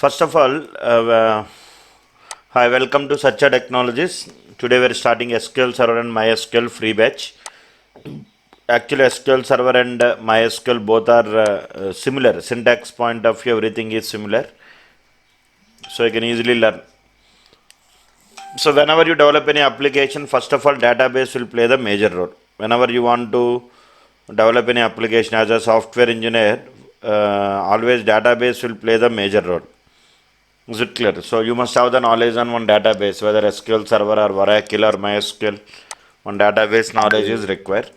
First of all, hi, welcome to Satya Technologies. Today we are starting SQL Server and MySQL free batch. Actually, SQL Server and MySQL both are similar. Syntax point of view, everything is similar. So you can easily learn. So whenever you develop any application, first of all, database will play the major role. Whenever you want to develop any application as a software engineer, always database will play the major role. Is it clear? So you must have the knowledge on one database, whether SQL Server or Oracle or MySQL. One database knowledge is required.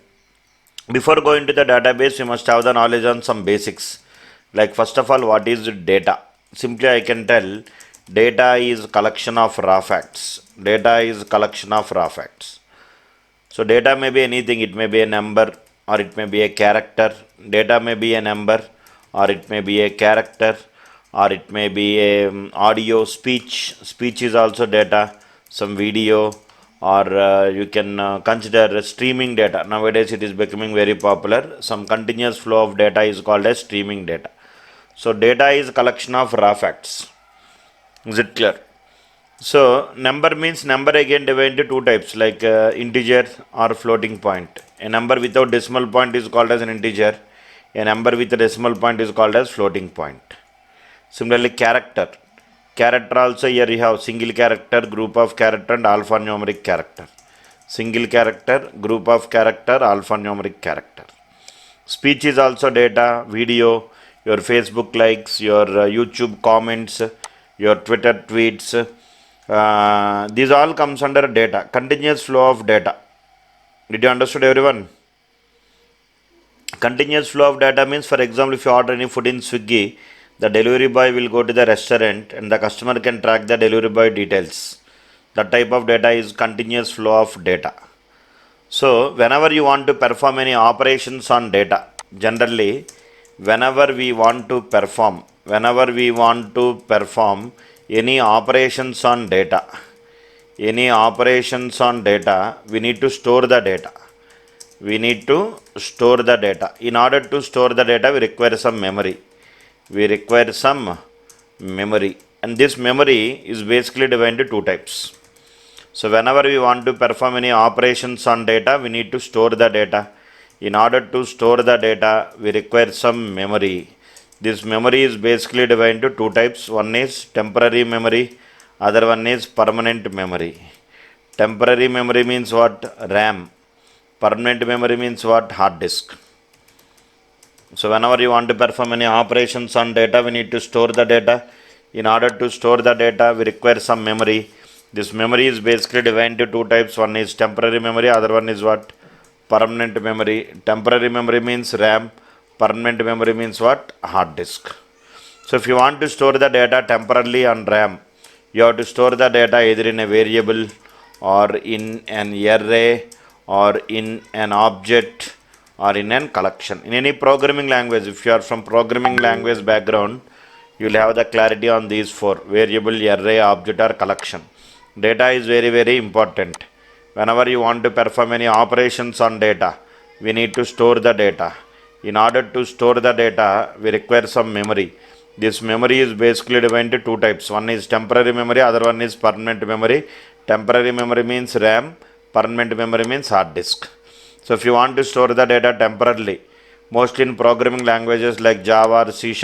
Before going to the database, you must have the knowledge on some basics. Like first of all, what is data? Simply, I can tell data is collection of raw facts. Data is collection of raw facts. So data may be anything. It may be a number or it may be a character. Data may be a number or it may be a character or it may be a audio, speech is also data, some video, or you can consider streaming data. Nowadays it is becoming very popular. Some continuous flow of data is called as streaming data. So data is collection of raw facts. Is it clear? So number means number again divided into two types, like integer or floating point. A number without decimal point is called as an integer. A number with a decimal point is called as floating point. Similarly, character. Character also here you have single character, group of character and alphanumeric character. Single character, group of character, alphanumeric character. Speech is also data, video, your Facebook likes, your YouTube comments, your Twitter tweets. These all comes under data, continuous flow of data. Did you understood everyone? Continuous flow of data means, for example, if you order any food in Swiggy, the delivery boy will go to the restaurant and the customer can track the delivery boy details. That type of data is continuous flow of data. So, whenever you want to perform any operations on data, generally, whenever we want to perform any operations on data, we need to store the data. In order to store the data, we require some memory. And this memory is basically divided into two types. So whenever we want to perform any operations on data, we need to store the data. In order to store the data, we require some memory. This memory is basically divided into two types. One is temporary memory, other one is permanent memory. Temporary memory means what? RAM. Permanent memory means what? Hard disk. So whenever you want to perform any operations on data, we need to store the data. In order to store the data, we require some memory. This memory is basically divided into two types. One is temporary memory, other one is what? Permanent memory. Temporary memory means RAM. Permanent memory means what? Hard disk. So if you want to store the data temporarily on RAM, you have to store the data either in a variable or in an array or in an object or in a collection. In any programming language, if you are from programming language background, you will have the clarity on these four: variable, array, object or collection. Data is very, very important. Whenever you want to perform any operations on data, we need to store the data. In order to store the data, we require some memory. This memory is basically divided into two types. One is temporary memory, other one is permanent memory. Temporary memory means RAM, permanent memory means hard disk. So if you want to store the data temporarily, mostly in programming languages like Java or C#,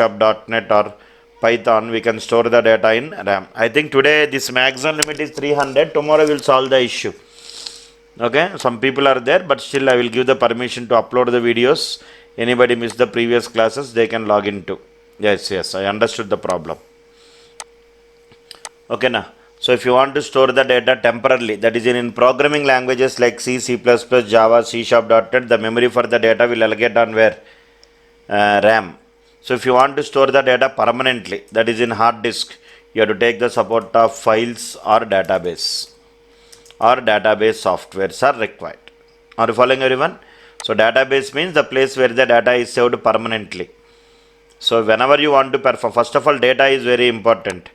.NET or Python, we can store the data in RAM. I think today this maximum limit is 300. Tomorrow we'll solve the issue. Okay, some people are there, but still I will give the permission to upload the videos. Anybody missed the previous classes, they can log into. Yes, I understood the problem. Okay, now. So if you want to store the data temporarily, that is in programming languages like C, C++, Java, C#, .NET, the memory for the data will allocate on where? RAM. So if you want to store the data permanently, that is in hard disk, you have to take the support of files or database softwares are required. Are you following everyone? So database means the place where the data is saved permanently. So whenever you want to perform, first of all, data is very important.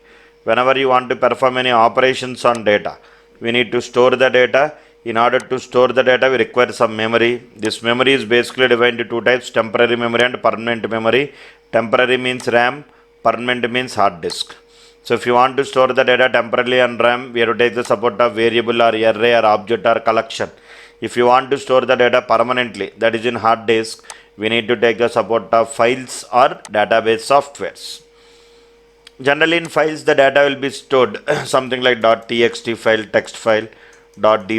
Whenever you want to perform any operations on data, we need to store the data. In order to store the data, we require some memory. This memory is basically divided into two types: temporary memory and permanent memory. Temporary means RAM, permanent means hard disk. So if you want to store the data temporarily on RAM, we have to take the support of variable or array or object or collection. If you want to store the data permanently, that is in hard disk, we need to take the support of files or database softwares. Generally in files, the data will be stored something like .txt file, text file, .doc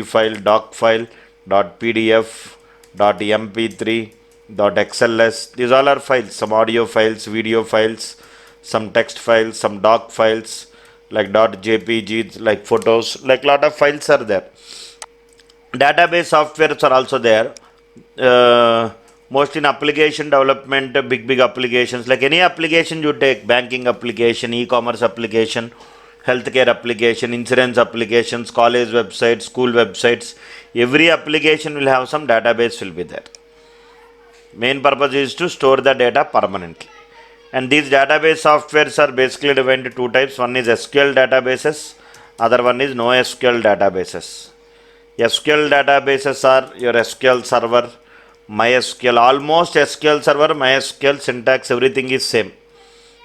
file, doc file, .pdf, .mp3, .xls. These all are files, some audio files, video files, some text files, some doc files, like .jpg, like photos, like lot of files are there. Database softwares are also there. Mostly in application development, big applications, like any application you take, banking application, e-commerce application, healthcare application, insurance applications, college websites, school websites, every application will have some database will be there. Main purpose is to store the data permanently. And these database softwares are basically divided into two types. One is SQL databases, other one is NoSQL databases. SQL databases are your SQL server, MySQL, almost SQL server, MySQL syntax, everything is same.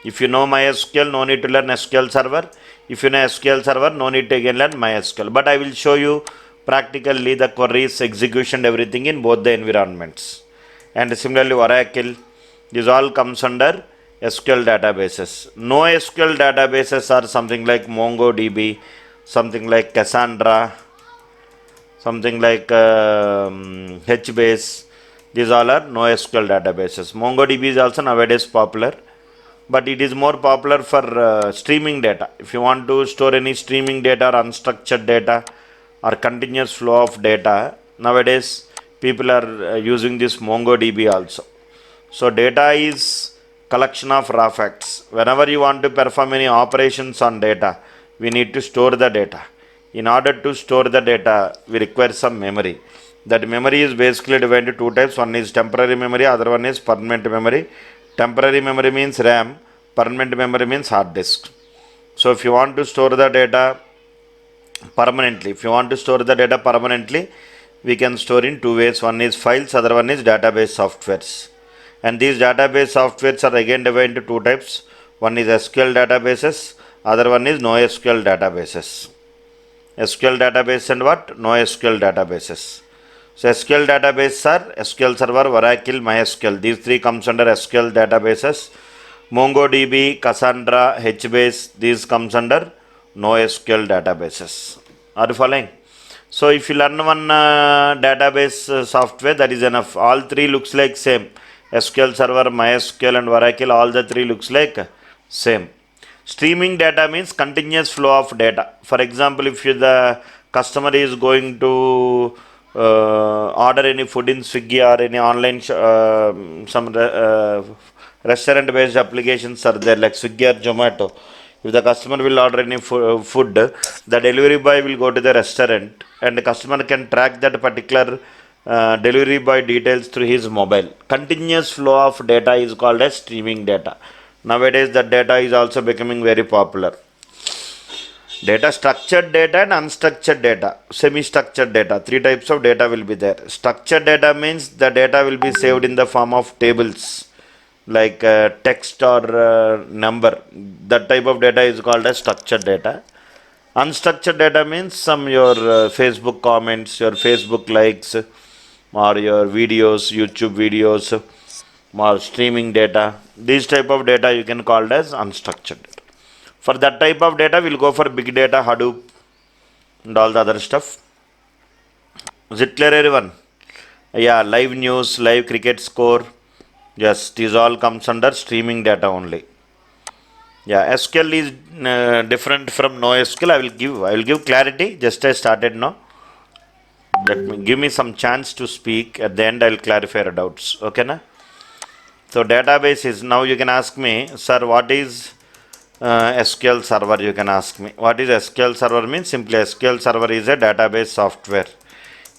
If you know MySQL, no need to learn SQL server. If you know SQL server, no need to again learn MySQL. But I will show you practically the queries, execution, everything in both the environments. And similarly, Oracle, this all comes under SQL databases. NoSQL databases are something like MongoDB, something like Cassandra, something like HBase. These all are NoSQL databases. MongoDB is also nowadays popular, but it is more popular for streaming data. If you want to store any streaming data or unstructured data or continuous flow of data, nowadays people are using this MongoDB also. So data is collection of raw facts. Whenever you want to perform any operations on data, we need to store the data. In order to store the data, we require some memory. That memory is basically divided into two types. One is temporary memory, other one is permanent memory. Temporary memory means RAM, permanent memory means hard disk. So if you want to store the data permanently, we can store in two ways. One is files, other one is database softwares. And these database softwares are again divided into two types. One is SQL databases, other one is NoSQL databases. SQL database and what? NoSQL databases. So SQL databases are SQL Server, Oracle, MySQL. These three comes under SQL databases. MongoDB, Cassandra, HBase, these comes under NoSQL databases. Are you following? So if you learn one database software, that is enough. All three looks like same. SQL Server, MySQL and Oracle, all the three looks like same. Streaming data means continuous flow of data. For example, if the customer is going to order any food in Swiggy or any online some restaurant based applications are there like Swiggy or Zomato. If the customer will order any food, the delivery boy will go to the restaurant and the customer can track that particular delivery boy details through his mobile. Continuous flow of data is called as streaming data. Nowadays, the data is also becoming very popular. Data, structured data and unstructured data, semi-structured data. Three types of data will be there. Structured data means the data will be saved in the form of tables, like text or number. That type of data is called as structured data. Unstructured data means some your Facebook comments, your Facebook likes, or your videos, YouTube videos, or streaming data. These type of data you can call as unstructured data. For that type of data, we'll go for big data, Hadoop, and all the other stuff. Is it clear, everyone? Yeah, live news, live cricket score. Yes, these all comes under streaming data only. Yeah, SQL is different from NoSQL. I will give clarity. Just I started now. Give me some chance to speak. At the end, I will clarify your doubts. Okay, na? So database is, now you can ask me, sir, what is SQL server? You can ask me. What is SQL server means? Simply SQL server is a database software.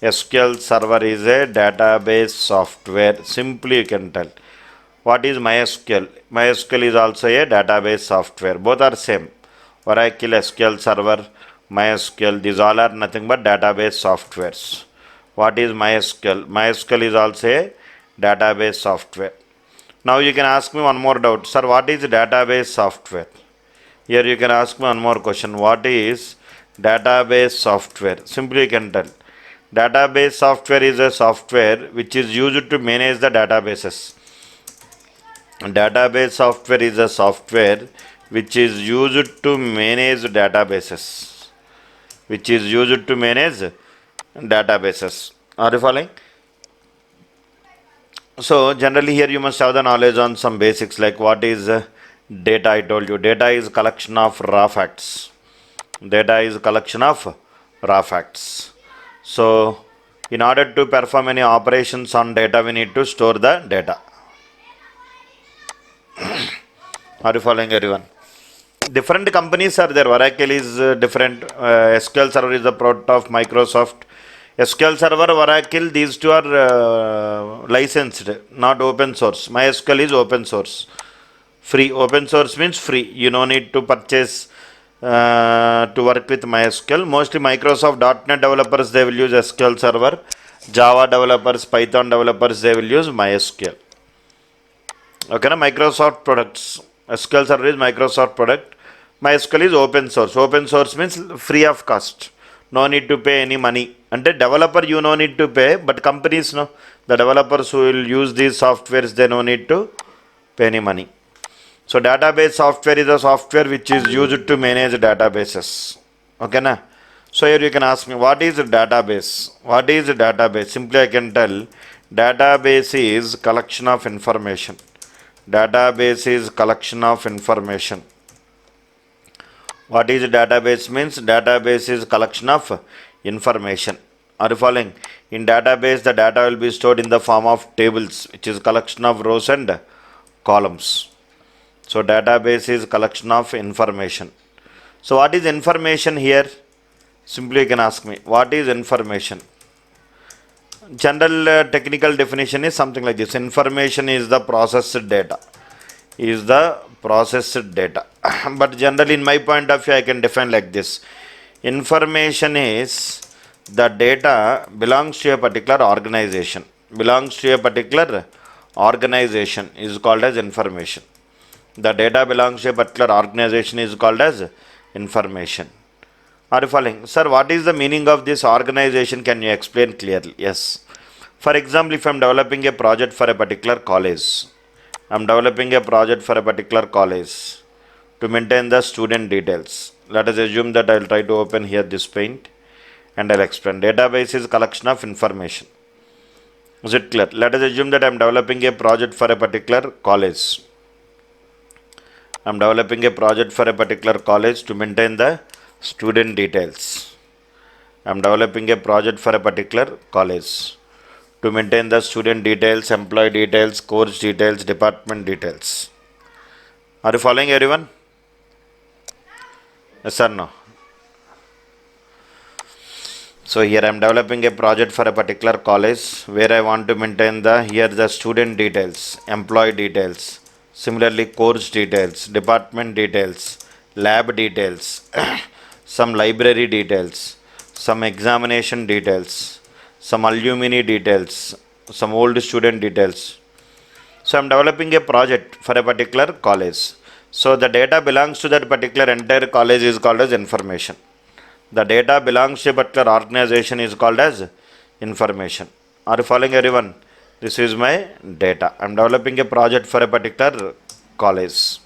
SQL server is a database software. Simply you can tell. What is MySQL? MySQL is also a database software. Both are same. Oracle, SQL server, MySQL. These all are nothing but database softwares. What is MySQL? MySQL is also a database software. Now you can ask me one more doubt. Sir, what is database software? Here you can ask me one more question. What is database software? Simply you can tell. Database software is a software which is used to manage the databases. Database software is a software which is used to manage databases. Which is used to manage databases. Are you following? So generally here you must have the knowledge on some basics like what is data. I told you data is collection of raw facts. Data is collection of raw facts. So in order to perform any operations on data, we need to store the data. Are you following everyone? Different companies are there. Oracle is different. SQL Server is the product of Microsoft. SQL Server, Oracle, these two are licensed, not open source. MySQL is open source. Free. Open source means free. You no need to purchase to work with MySQL. Mostly Microsoft .NET developers, they will use SQL Server. Java developers, Python developers, they will use MySQL. Okay, na? Microsoft products. SQL Server is Microsoft product. MySQL is open source. Open source means free of cost. No need to pay any money. And the developer you no need to pay, but companies no. The developers who will use these softwares, they no need to pay any money. So database software is a software which is used to manage databases. Okay na? So here you can ask me, what is a database? What is a database? Simply I can tell, database is collection of information. Database is collection of information. What is a database means? Database is collection of information. Are you following? In database, the data will be stored in the form of tables, which is collection of rows and columns. So database is collection of information. So what is information here? Simply you can ask me, what is information? General technical definition is something like this. Information is the processed data. Is the processed data. But generally in my point of view, I can define like this. Information is the data belongs to a particular organization. Belongs to a particular organization is called as information. The data belongs to a particular organization is called as information. Are you following? Sir, what is the meaning of this organization? Can you explain clearly? Yes. For example, if I am developing a project for a particular college, I am developing a project for a particular college to maintain the student details. Let us assume that I will try to open here this paint and I will explain. Database is collection of information. Is it clear? Let us assume that I am developing a project for a particular college. I am developing a project for a particular college to maintain the student details. I am developing a project for a particular college to maintain the student details, employee details, course details, department details. Are you following everyone? Yes or no? So here I am developing a project for a particular college where I want to maintain the student details, employee details, similarly course details, department details, lab details, some library details, some examination details, some alumni details, some old student details. So I am developing a project for a particular college. So the data belongs to that particular entire college is called as information. The data belongs to a particular organization is called as information. Are you following everyone? This is my data. I am developing a project for a particular college.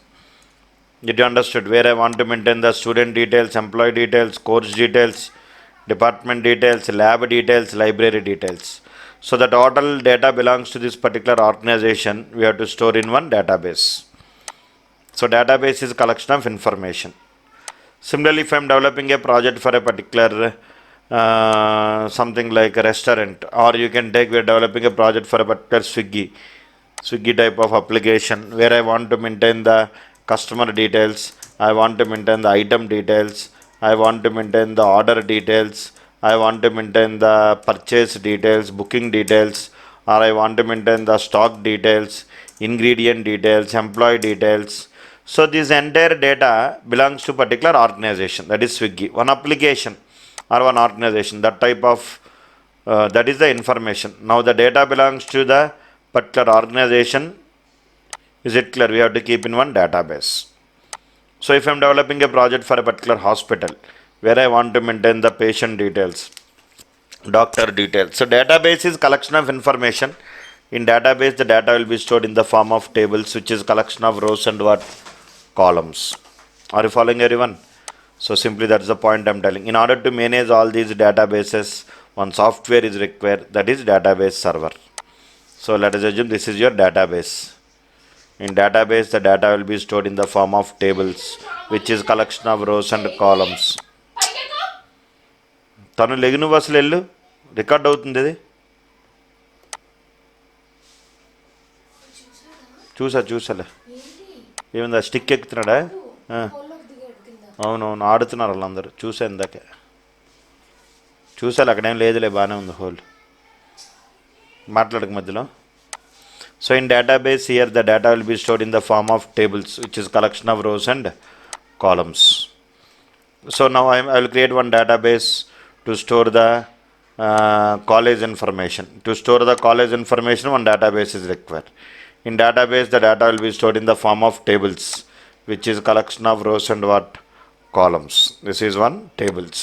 Did you understood? Where I want to maintain the student details, employee details, course details, department details, lab details, library details. So the total data belongs to this particular organization. We have to store in one database. So database is collection of information. Similarly, if I am developing a project for a particular something like a restaurant, or you can take, we are developing a project for a particular Swiggy type of application where I want to maintain the customer details, I want to maintain the item details, I want to maintain the order details, I want to maintain the purchase details, booking details, or I want to maintain the stock details, ingredient details, employee details. So this entire data belongs to particular organization, that is Swiggy, one application or one organization, that type of that is the information. Now the data belongs to the particular organization. Is it clear? We have to keep in one database. So if I'm developing a project for a particular hospital where I want to maintain the patient details, doctor details. So database is collection of information. In database, the data will be stored in the form of tables, which is collection of rows and what? Columns. Are you following everyone? So simply that's the point I'm telling. In order to manage all these databases, one software is required, that is database server. So let us assume this is your database. In database, the data will be stored in the form of tables, which is collection of rows and columns. తను లెగును బస్సులు వెళ్ళు record అవుతుంది అది చూసాలే ఏముంది ఆ stick ఎక్కుతున్నాడా అవునవును ఆడుతున్నారు వాళ్ళందరూ చూసా ఇందాకే చూసాలి అక్కడేం లేదులే బాగానే ఉంది హోల్ మాట్లాడక మధ్యలో. So in database here the data will be stored in the form of tables, which is collection of rows and columns. So now I will create one database to store the college information. To store the college information, one database is required. In database the data will be stored in the form of tables, which is collection of rows and what? Columns. This is one tables.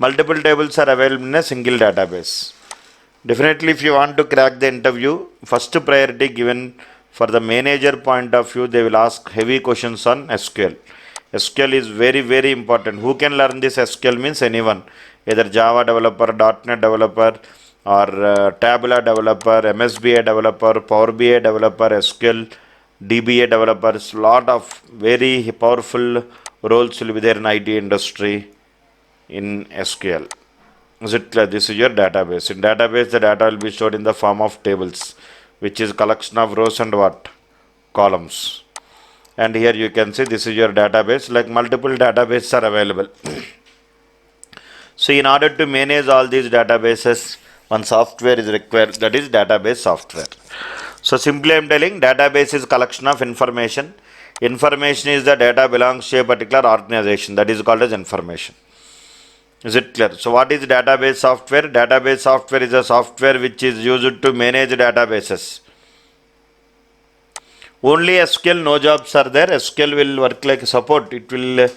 Multiple tables are available in a single database. Definitely, if you want to crack the interview, first priority given for the manager point of view, they will ask heavy questions on SQL. SQL is very, very important. Who can learn this SQL means anyone, either Java developer, .NET developer, or Tabula developer, MSBA developer, Power BI developer, SQL, DBA developers. Lot of very powerful roles will be there in IT industry in SQL. Is it clear? This is your database. In database, the data will be stored in the form of tables, which is collection of rows and what? Columns. And here you can see this is your database, like multiple databases are available. So in order to manage all these databases, one software is required, that is database software. So simply I am telling database is collection of information. Information is the data belongs to a particular organization, that is called as information. Is it clear? So what is database software? Database software is a software which is used to manage databases. Only SQL, no jobs are there. SQL will work like support. It will,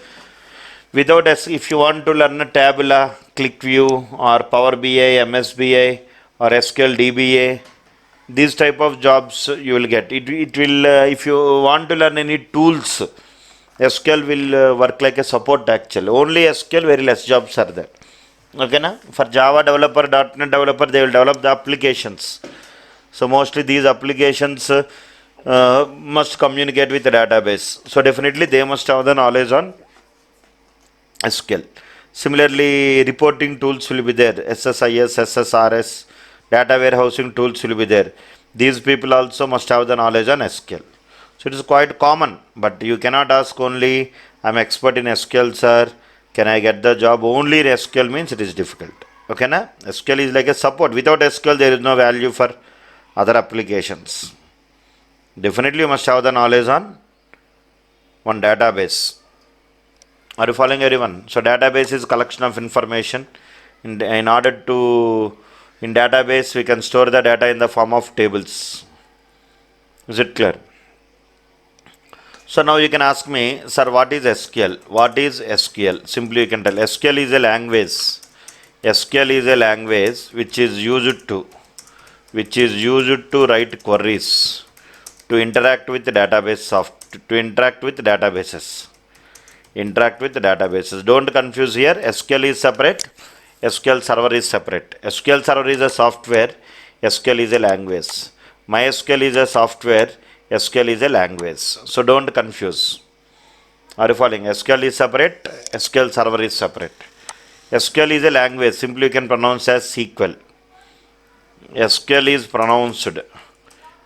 without if you want to learn a Tabula, ClickView, or Power BI, MSBI, or SQL DBA, these type of jobs you will get. It will, if you want to learn any tools, SQL will work like a support actually. Only SQL, very less jobs are there. Okay, na? For Java developer, .NET developer, they will develop the applications. So mostly these applications must communicate with the database. So definitely they must have the knowledge on SQL. Similarly, reporting tools will be there. SSIS, SSRS, data warehousing tools will be there. These people also must have the knowledge on SQL. So it is quite common, but you cannot ask only, I am expert in SQL, sir, can I get the job? Only in SQL means it is difficult. Okay, na? SQL is like a support. Without SQL, there is no value for other applications. Definitely you must have the knowledge on one database. Are you following everyone? So database is collection of information. In order to, in database, we can store the data in the form of tables. Is it clear? So now you can ask me, sir, what is SQL? What is SQL? Simply you can tell SQL is a language. SQL is a language which is used to write queries, to interact with the database to interact with databases. Interact with databases. Don't confuse here. SQL is separate. SQL server is separate. SQL server is a software. SQL is a language. MySQL is a software. SQL is a language. So don't confuse. Are you following? SQL is separate. SQL server is separate. SQL is a language. Simply you can pronounce as SQL. SQL is pronounced.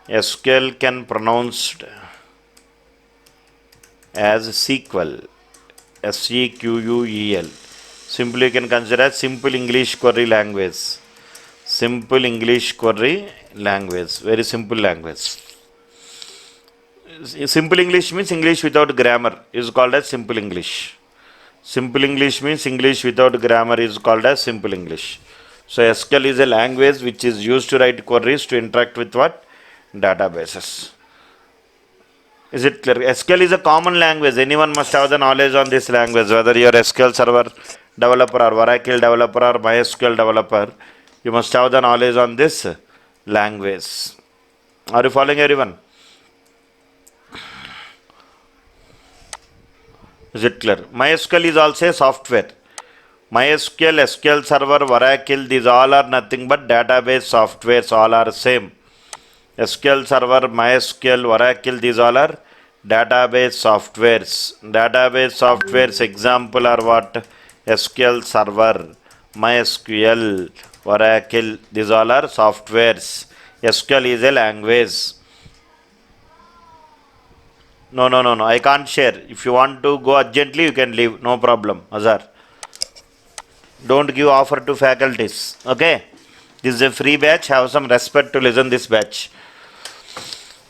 SQL can pronounced as SQL. SEQUEL. Simply you can consider as simple English query language. Simple English query language. Very simple language. Simple English means English without grammar is called as simple English. Simple English means English without grammar is called as simple English. So SQL is a language which is used to write queries to interact with what? Databases. Is it clear? SQL is a common language. Anyone must have the knowledge on this language, whether you are SQL Server developer or Oracle developer or MySQL developer. You must have the knowledge on this language. Are you following, everyone? Is it clear? MySQL is also a software. MySQL, SQL Server, Oracle, these all are nothing but database softwares, all are same. SQL Server, MySQL, Oracle, these all are database softwares. Database softwares example are what? SQL Server, MySQL, Oracle, these all are softwares. SQL is a language. No, no, no, no, I can't share. If you want to go urgently, you can leave, no problem, Azhar. Don't give offer to faculties, okay? This is a free batch, have some respect to listen this batch.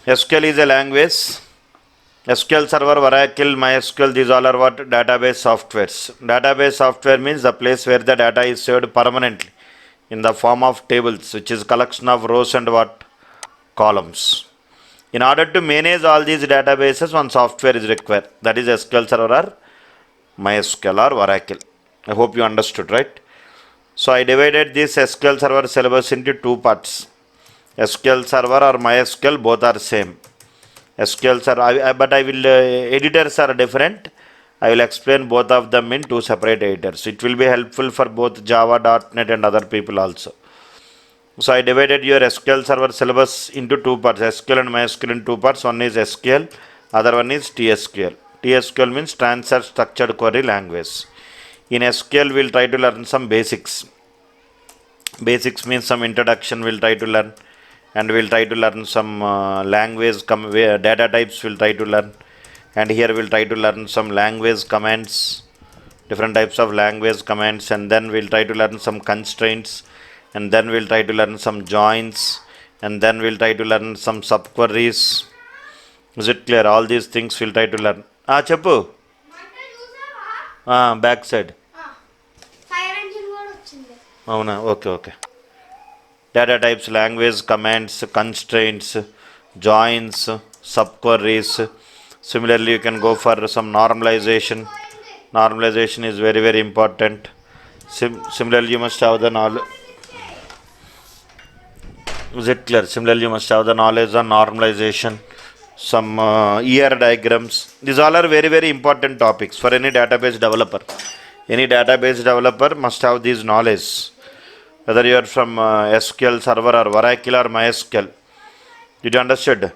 SQL is a language. SQL Server, Oracle, MySQL, these all are what? Database softwares. Database software means the place where the data is saved permanently in the form of tables, which is collection of rows and what? Columns. In order to manage all these databases, one software is required. That is SQL Server or MySQL or Oracle. I hope you understood, right? So I divided this SQL Server syllabus into two parts. SQL Server or MySQL, both are same. SQL Server, but I will, editors are different. I will explain both of them in two separate editors. It will be helpful for both Java, .NET and other people also. So I divided your SQL Server syllabus into two parts, SQL and MySQL in two parts. One is SQL, other one is TSQL. TSQL means Transfer Structured Query Language. In SQL, we'll try to learn some basics. Basics means some introduction we'll try to learn, and we'll try to learn some language data types we'll try to learn, and here we'll try to learn some language commands, different types of language commands, and then we'll try to learn some constraints, and then we'll try to learn some joins, and then we'll try to learn some subqueries. Is it clear? All these things we'll try to learn. Cheppu. Back side. Fire engine కూడా వచ్చింది. అవునా? Okay okay. Data types, language commands, constraints, joins, subqueries. Similarly, you can go for some normalization. Normalization is very, very important. Similarly, you must have the knowledge. Is it clear? Similarly, you must have the knowledge on normalization, some ER diagrams. These all are very, very important topics for any database developer. Any database developer must have these knowledge, whether you are from SQL Server or Oracle or MySQL. Did you understood?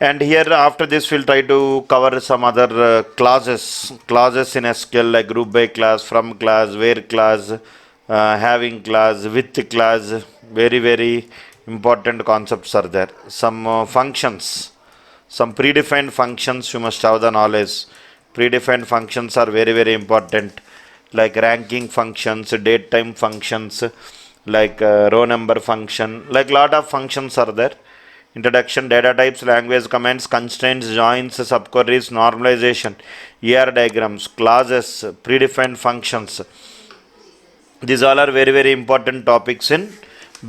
And here after this we'll try to cover some other clauses in SQL, like group by class, from class, where class, having class, with class. Very, very important concepts are there. Some functions, some predefined functions you must have the knowledge. Predefined functions are very, very important, like ranking functions, date time functions, like row number function, like lot of functions are there. Introduction, data types, language commands, constraints, joins, subqueries, normalization, ER diagrams, clauses, predefined functions. These all are very, very important topics in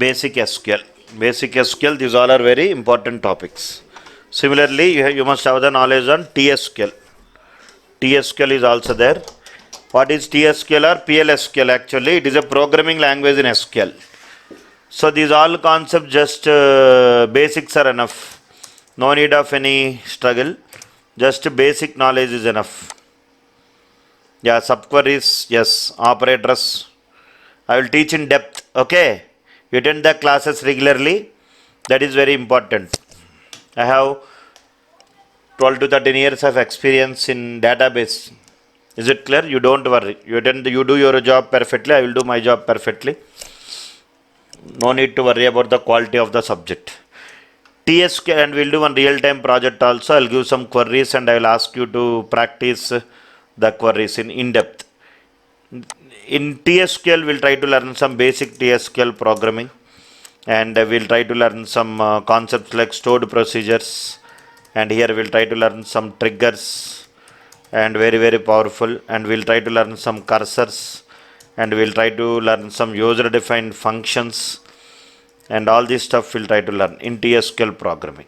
basic SQL. Basic SQL, these all are very important topics. Similarly, you must have the knowledge on TSQL. TSQL is also there. What is TSQL or PLSQL? Actually, it is a programming language in SQL. So these all concepts, just basics are enough. No need of any struggle. Just basic knowledge is enough. Yeah, subqueries, yes, operators. I will teach in depth. Okay, you attend the classes regularly. That is very important. I have 12 to 13 years of experience in database. Is it clear? You don't worry. You do your job perfectly. I will do my job perfectly. No need to worry about the quality of the subject. TSQL, and we'll do one real-time project also. I'll give some queries and I will ask you to practice the queries in depth. In TSQL, we'll try to learn some basic TSQL programming, and we'll try to learn some concepts like stored procedures, and here we'll try to learn some triggers, and very, very powerful, and we'll try to learn some cursors, and we'll try to learn some user defined functions, and all this stuff we'll try to learn in TSQL programming.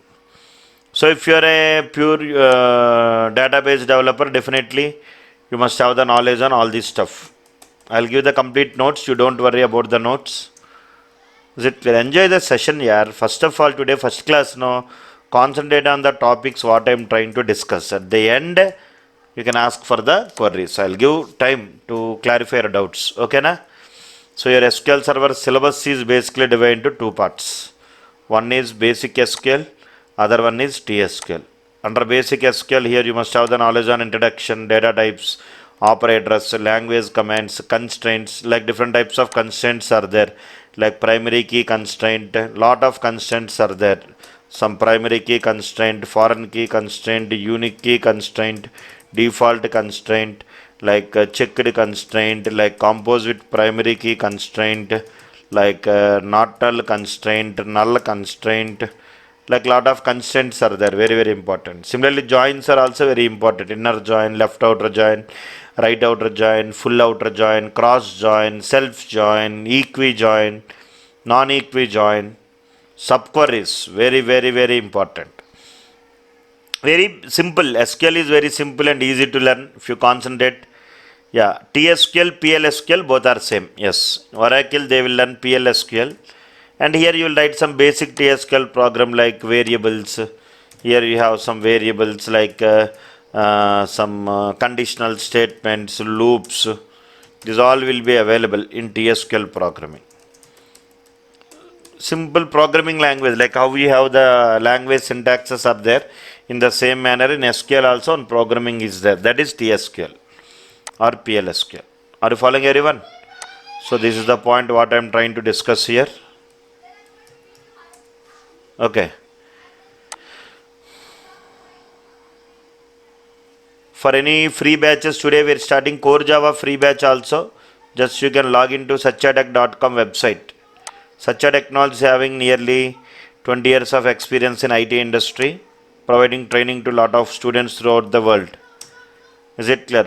So if you are a pure database developer, definitely you must have the knowledge on all this stuff. I'll give the complete notes. You don't worry about the notes. Is it clear? Enjoy the session, yeah. First of all, today first class, no. Concentrate on the topics what I'm trying to discuss. At the end, you can ask for the queries. I'll give time to clarify your doubts. Okay, na? So your SQL Server syllabus is basically divided into two parts. One is basic SQL, other one is TSQL. Under basic SQL, here you must have the knowledge on introduction, data types, operators, language commands, constraints, like different types of constraints are there, like primary key constraint, lot of constraints are there. Some primary key constraint, foreign key constraint, unique key constraint, default constraint, like checked constraint, like composite primary key constraint, like not null constraint, null constraint, like lot of constraints are there, very very important. Similarly, joins are also very important. Inner join, left outer join, right outer join, full outer join, cross join, self join, equi join, non equi join, subqueries, very very very important. Very simple. SQL is very simple and easy to learn if you concentrate. Yeah, TSQL, PLSQL both are same. Yes, Oracle they will learn PLSQL, and here you will write some basic TSQL program like variables. Here you have some variables like some conditional statements, loops. These all will be available in TSQL programming. Simple programming language, like how we have the language syntaxes are there, in the same manner in SQL also and programming is there. That is TSQL or PLSQL. Are you following everyone? So this is the point what I am trying to discuss here. Okay. For any free batches today we are starting core Java free batch also. Just you can log into satchatech.com website. Satya Technology is having nearly 20 years of experience in IT industry, providing training to a lot of students throughout the world. Is it clear?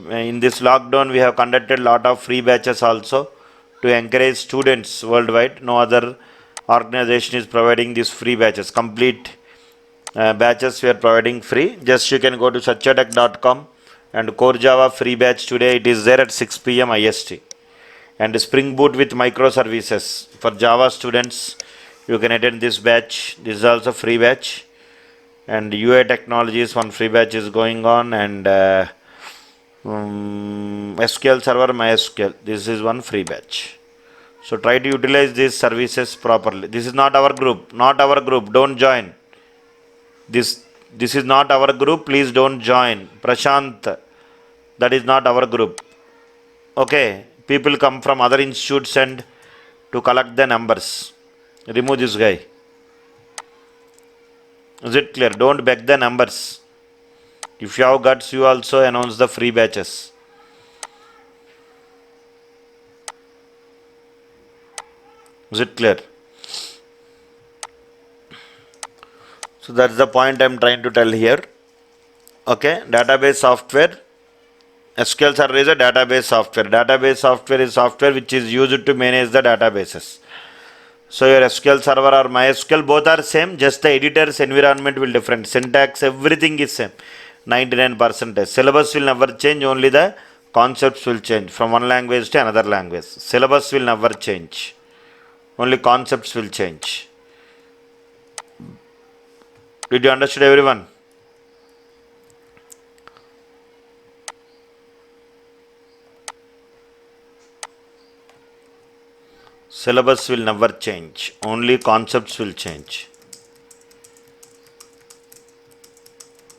In this lockdown, we have conducted a lot of free batches also to encourage students worldwide. No other organization is providing these free batches. Complete batches we are providing free. Just you can go to satchatech.com and Core Java free batch today. It is there at 6 p.m. IST. And Spring Boot with microservices for Java students. You can attend this batch. This is also free batch. And UI Technologies one free batch is going on, and SQL Server MySQL. This is one free batch. So try to utilize these services properly. This is not our group. Not our group. Don't join. This is not our group. Please don't join. Prashant. That is not our group. Okay. People come from other institutes and to collect the numbers. Remove this guy. Is it clear? Don't beg the numbers. If you have guts, you also announce the free batches. Is it clear? So that's the point I am trying to tell here. Okay, database software. SQL Server is a database software. Database software is software which is used to manage the databases. So your SQL Server or MySQL both are same, just the editor's environment will different. Syntax, everything is same. 99%. Syllabus will never change, only the concepts will change from one language to another language. Syllabus will never change. Only concepts will change. Did you understand everyone? Syllabus will never change. Only concepts will change.